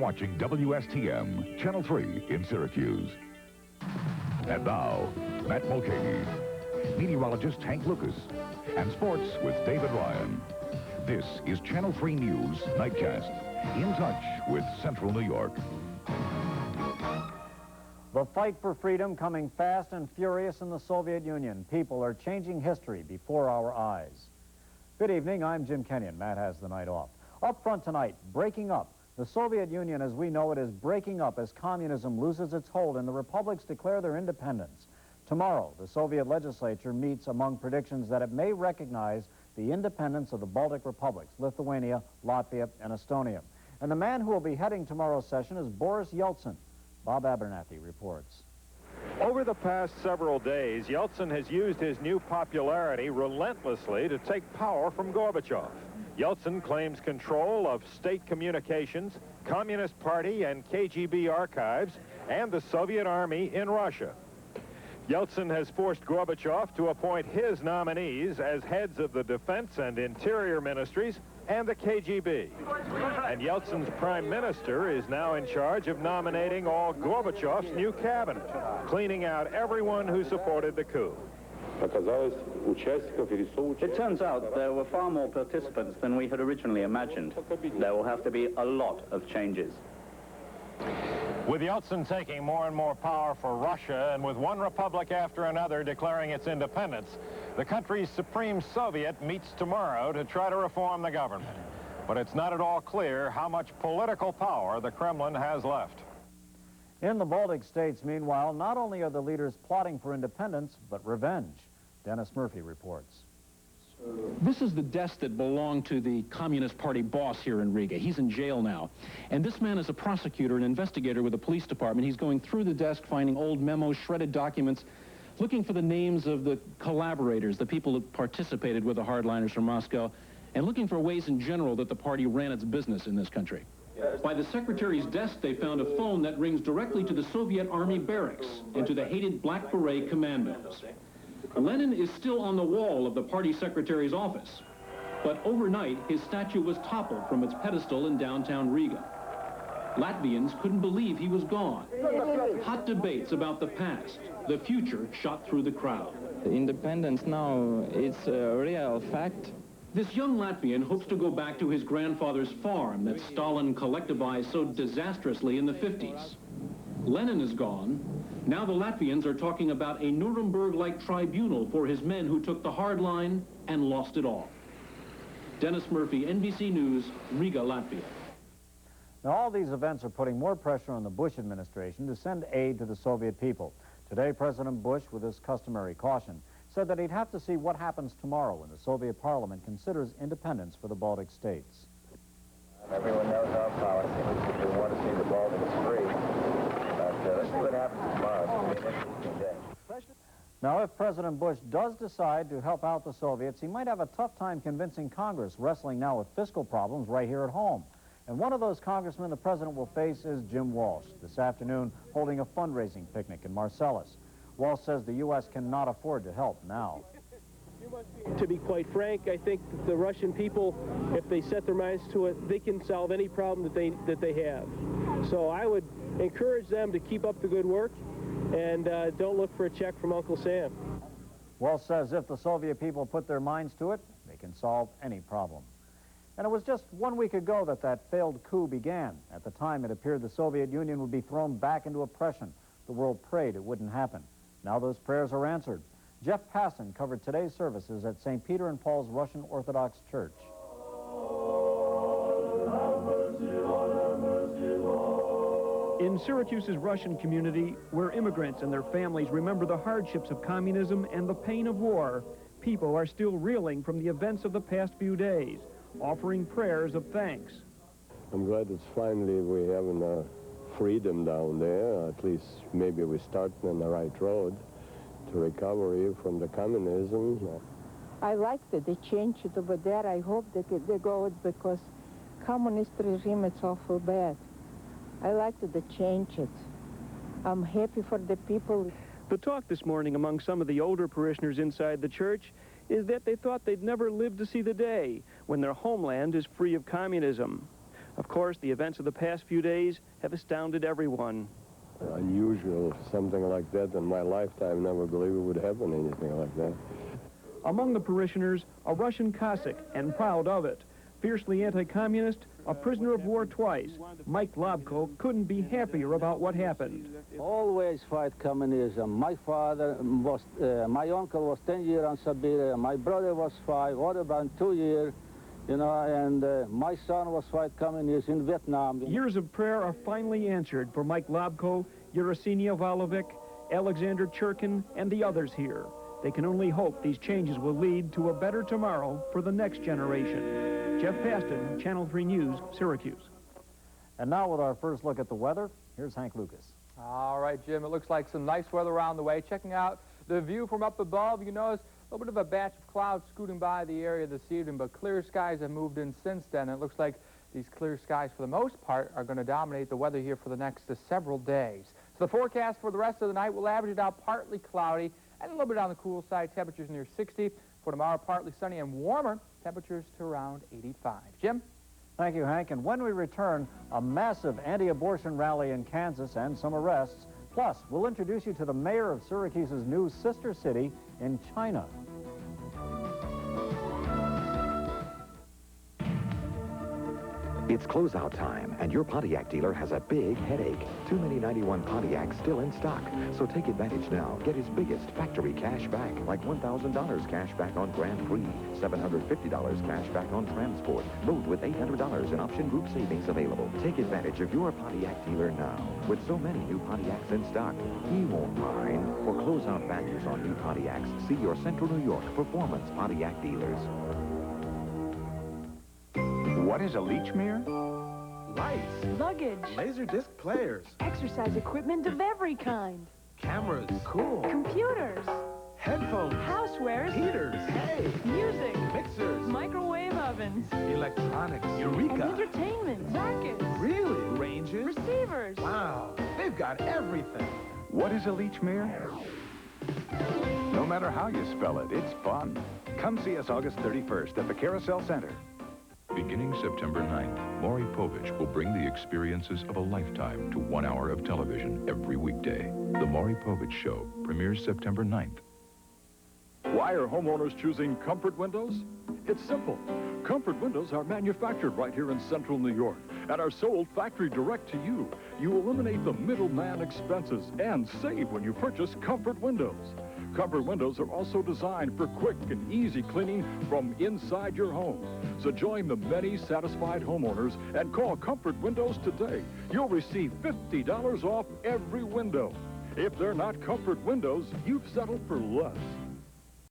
watching WSTM, Channel 3 in Syracuse. And now, Matt Mulcahy, meteorologist Hank Lucas, and sports with David Ryan. This is Channel 3 News Nightcast, in touch with Central New York. The fight for freedom coming fast and furious in the Soviet Union. People are changing history before our eyes. Good evening, I'm Jim Kenyon. Matt has the night off. Up front tonight, breaking up. The Soviet Union as we know it is breaking up as communism loses its hold and the republics declare their independence. Tomorrow, the Soviet legislature meets among predictions that it may recognize the independence of the Baltic republics, Lithuania, Latvia, and Estonia. And the man who will be heading tomorrow's session is Boris Yeltsin. Bob Abernathy reports. Over the past several days, Yeltsin has used his new popularity relentlessly to take power from Gorbachev. Yeltsin claims control of state communications, Communist Party and KGB archives, and the Soviet Army in Russia. Yeltsin has forced Gorbachev to appoint his nominees as heads of the Defense and Interior Ministries and the KGB. And Yeltsin's prime minister is now in charge of nominating all Gorbachev's new cabinet, cleaning out everyone who supported the coup. It turns out there were far more participants than we had originally imagined. There will have to be a lot of changes. With Yeltsin taking more and more power for Russia, and with one republic after another declaring its independence, the country's Supreme Soviet meets tomorrow to try to reform the government. But it's not at all clear how much political power the Kremlin has left. In the Baltic states, meanwhile, not only are the leaders plotting for independence, but revenge. Dennis Murphy reports. This is the desk that belonged to the Communist Party boss here in Riga. He's in jail now. And this man is a prosecutor, an investigator with the police department. He's going through the desk, finding old memos, shredded documents, looking for the names of the collaborators, the people who participated with the hardliners from Moscow, and looking for ways in general that the party ran its business in this country. By the secretary's desk, they found a phone that rings directly to the Soviet Army barracks and to the hated Black Beret commandos. Lenin is still on the wall of the party secretary's office, but overnight his statue was toppled from its pedestal in downtown Riga. Latvians couldn't believe he was gone. Hot debates about the past, the future shot through the crowd. Independence now, it's a real fact. This young Latvian hopes to go back to his grandfather's farm that Stalin collectivized so disastrously in the 50s. Lenin is gone. Now the Latvians are talking about a Nuremberg-like tribunal for his men who took the hard line and lost it all. Dennis Murphy, NBC News, Riga, Latvia. Now, all these events are putting more pressure on the Bush administration to send aid to the Soviet people. Today, President Bush, with his customary caution, said that he'd have to see what happens tomorrow when the Soviet parliament considers independence for the Baltic states. Everyone knows our policy. We want to see the Baltics free. Let's see what happens tomorrow. It's going to be an interesting day. Now, if President Bush does decide to help out the Soviets, he might have a tough time convincing Congress, wrestling now with fiscal problems right here at home. And one of those congressmen the president will face is Jim Walsh, this afternoon holding a fundraising picnic in Marcellus. Walsh says the U.S. cannot afford to help now. To be quite frank, I think the Russian people, if they set their minds to it, they can solve any problem that they have. So I would encourage them to keep up the good work and don't look for a check from Uncle Sam. Walsh says if the Soviet people put their minds to it, they can solve any problem. And it was just 1 week ago that that failed coup began. At the time, it appeared the Soviet Union would be thrown back into oppression. The world prayed it wouldn't happen. Now those prayers are answered. Jeff Passon covered today's services at St. Peter and Paul's Russian Orthodox Church. In Syracuse's Russian community, where immigrants and their families remember the hardships of communism and the pain of war, people are still reeling from the events of the past few days, offering prayers of thanks. I'm glad it's finally we're having freedom down there. At least maybe we're starting on the right road to recovery from the communism. I like that they changed it over there. I hope that they go because communist regime is awful bad. I like that they change it. I'm happy for the people. The talk this morning among some of the older parishioners inside the church is that they thought they'd never live to see the day when their homeland is free of communism. Of course, the events of the past few days have astounded everyone. Unusual, something like that in my lifetime. Never believe it would happen, anything like that. Among the parishioners, a Russian Cossack, and proud of it. Fiercely anti-communist, a prisoner of war twice, Mike Lobko couldn't be happier about what happened. Always fight communism. My father was, my uncle was 10 years on Siberia, my brother was 5, other about 2 years, you know, and my son was fight communism in Vietnam. Years of prayer are finally answered for Mike Lobko, Yersinia Valovic, Alexander Churkin, and the others here. They can only hope these changes will lead to a better tomorrow for the next generation. Jeff Paston, Channel 3 News, Syracuse. And now with our first look at the weather, here's Hank Lucas. All right, Jim, it looks like some nice weather around the way. Checking out the view from up above, you notice a little bit of a batch of clouds scooting by the area this evening, but clear skies have moved in since then. It looks like these clear skies, for the most part, are going to dominate the weather here for the next several days. So the forecast for the rest of the night will average it out partly cloudy and a little bit on the cool side. Temperatures near 60. For tomorrow, partly sunny and warmer. Temperatures to around 85. Jim? Thank you, Hank. And when we return, a massive anti-abortion rally in Kansas and some arrests. Plus, we'll introduce you to the mayor of Syracuse's new sister city in China. It's closeout time, and your Pontiac dealer has a big headache. Too many 91 Pontiacs still in stock. So take advantage now. Get his biggest factory cash back, like $1,000 cash back on Grand Prix, $750 cash back on Transport, both with $800 in option group savings available. Take advantage of your Pontiac dealer now. With so many new Pontiacs in stock, he won't mind. For closeout values on new Pontiacs, see your Central New York Performance Pontiac dealers. What is a leach mirror? Lights. Luggage. Laserdisc players. Exercise equipment of every kind. Cameras. Cool. Computers. Headphones. Housewares. Heaters. Hey. Music. Mixers. Microwave ovens. Electronics. Eureka. And entertainment. Rackets. Really? Ranges. Receivers. Wow. They've got everything. What is a leach mirror? No matter how you spell it, it's fun. Come see us August 31st at the Carousel Center. Beginning September 9th, Maury Povich will bring the experiences of a lifetime to 1 hour of television every weekday. The Maury Povich Show premieres September 9th. Why are homeowners choosing Comfort Windows? It's simple. Comfort Windows are manufactured right here in Central New York and are sold factory direct to you. You eliminate the middleman expenses and save when you purchase Comfort Windows. Comfort Windows are also designed for quick and easy cleaning from inside your home. So join the many satisfied homeowners and call Comfort Windows today. You'll receive $50 off every window. If they're not Comfort Windows, you've settled for less.